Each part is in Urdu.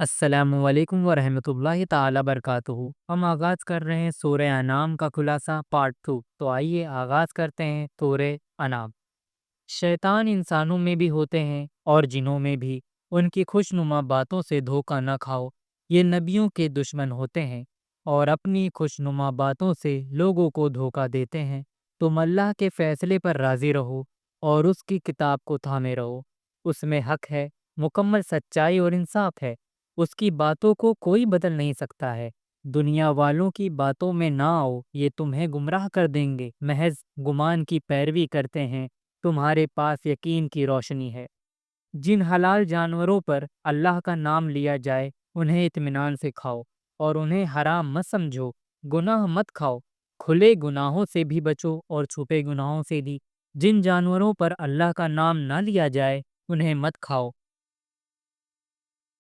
السلام علیکم ورحمۃ اللہ تعالی برکاتہ۔ ہم آغاز کر رہے ہیں سورہ انعام کا خلاصہ پارٹ 2۔ تو آئیے آغاز کرتے ہیں سورہ انعام۔ شیطان انسانوں میں بھی ہوتے ہیں اور جنوں میں بھی۔ ان کی خوشنما باتوں سے دھوکہ نہ کھاؤ، یہ نبیوں کے دشمن ہوتے ہیں اور اپنی خوشنما باتوں سے لوگوں کو دھوکہ دیتے ہیں۔ تم اللہ کے فیصلے پر راضی رہو اور اس کی کتاب کو تھامے رہو، اس میں حق ہے، مکمل سچائی اور انصاف ہے۔ اس کی باتوں کو کوئی بدل نہیں سکتا ہے۔ دنیا والوں کی باتوں میں نہ آؤ، یہ تمہیں گمراہ کر دیں گے۔ محض گمان کی پیروی کرتے ہیں، تمہارے پاس یقین کی روشنی ہے۔ جن حلال جانوروں پر اللہ کا نام لیا جائے انہیں اطمینان سے کھاؤ اور انہیں حرام مت سمجھو۔ گناہ مت کھاؤ، کھلے گناہوں سے بھی بچو اور چھپے گناہوں سے بھی۔ جن جانوروں پر اللہ کا نام نہ لیا جائے انہیں مت کھاؤ۔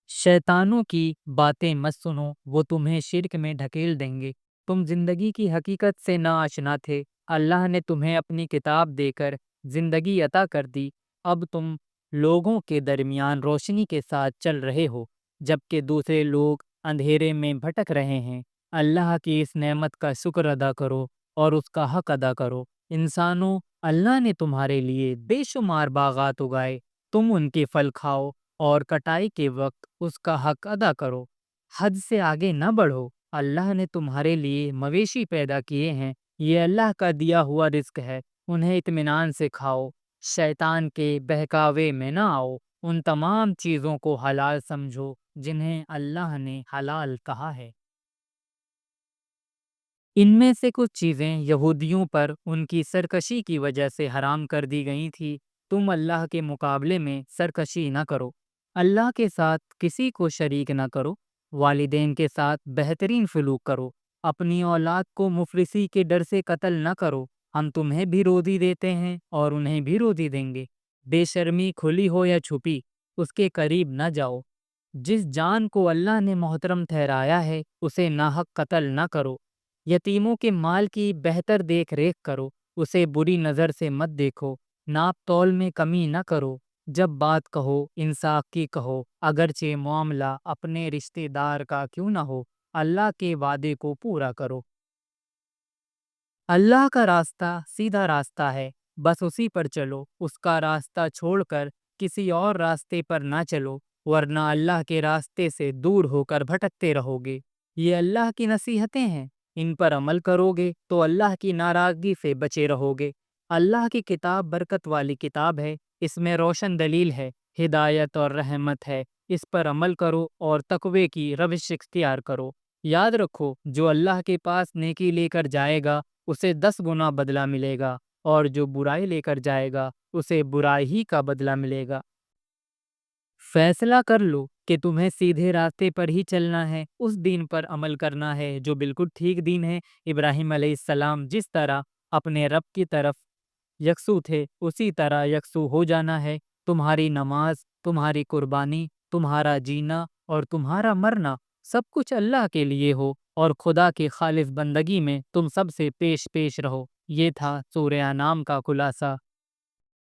شیطانوں کی باتیں مت سنو، وہ تمہیں شرک میں ڈھکیل دیں گے۔ تم زندگی کی حقیقت سے نا آشنا تھے، اللہ نے تمہیں اپنی کتاب دے کر زندگی عطا کر دی۔ اب تم لوگوں کے درمیان روشنی کے ساتھ چل رہے ہو، جبکہ دوسرے لوگ اندھیرے میں بھٹک رہے ہیں۔ اللہ کی اس نعمت کا شکر ادا کرو اور اس کا حق ادا کرو۔ انسانوں، اللہ نے تمہارے لیے بے شمار باغات اگائے، تم ان کے پھل کھاؤ اور کٹائی کے وقت اس کا حق ادا کرو۔ حد سے آگے نہ بڑھو، اللہ نے تمہارے لیے مویشی پیدا کیے ہیں، یہ اللہ کا دیا ہوا رزق ہے، انہیں اطمینان سے کھاؤ۔ شیطان کے بہکاوے میں نہ آؤ، ان تمام چیزوں کو حلال سمجھو جنہیں اللہ نے حلال کہا ہے۔ ان میں سے کچھ چیزیں یہودیوں پر ان کی سرکشی کی وجہ سے حرام کر دی گئی تھی۔ تم اللہ کے مقابلے میں سرکشی نہ کرو، اللہ کے ساتھ کسی کو شریک نہ کرو، والدین کے ساتھ بہترین سلوک کرو، اپنی اولاد کو مفلسی کے ڈر سے قتل نہ کرو، ہم تمہیں بھی روزی دیتے ہیں اور انہیں بھی روزی دیں گے۔ بے شرمی کھلی ہو یا چھپی، اس کے قریب نہ جاؤ۔ جس جان کو اللہ نے محترم ٹھہرایا ہے اسے ناحق قتل نہ کرو۔ یتیموں کے مال کی بہتر دیکھ ریکھ کرو، اسے بری نظر سے مت دیکھو۔ ناپ تول میں کمی نہ کرو، جب بات کہو انصاف کی کہو، اگرچہ معاملہ اپنے رشتہ دار کا کیوں نہ ہو۔ اللہ کے وعدے کو پورا کرو۔ اللہ کا راستہ سیدھا راستہ ہے، بس اسی پر چلو، اس کا راستہ چھوڑ کر کسی اور راستے پر نہ چلو، ورنہ اللہ کے راستے سے دور ہو کر بھٹکتے رہو گے۔ یہ اللہ کی نصیحتیں ہیں، ان پر عمل کرو گے تو اللہ کی ناراضگی سے بچے رہو گے۔ اللہ کی کتاب برکت والی کتاب ہے، اس میں روشن دلیل ہے، ہدایت اور رحمت ہے۔ اس پر عمل کرو اور تقوی کی روش اختیار کرو۔ یاد رکھو، جو اللہ کے پاس نیکی لے کر جائے گا اسے 10 گنا بدلہ ملے گا، اور جو برائی لے کر جائے گا اسے برائی ہی کا بدلہ ملے گا۔ فیصلہ کر لو کہ تمہیں سیدھے راستے پر ہی چلنا ہے، اس دین پر عمل کرنا ہے جو بالکل ٹھیک دین ہے۔ ابراہیم علیہ السلام جس طرح اپنے رب کی طرف یکسو تھے اسی طرح یکسو ہو جانا ہے۔ تمہاری نماز، تمہاری قربانی، تمہارا جینا اور تمہارا مرنا سب کچھ اللہ کے لیے ہو، اور خدا کی خالص بندگی میں تم سب سے پیش رہو۔ یہ تھا سورہ انعام کا خلاصہ۔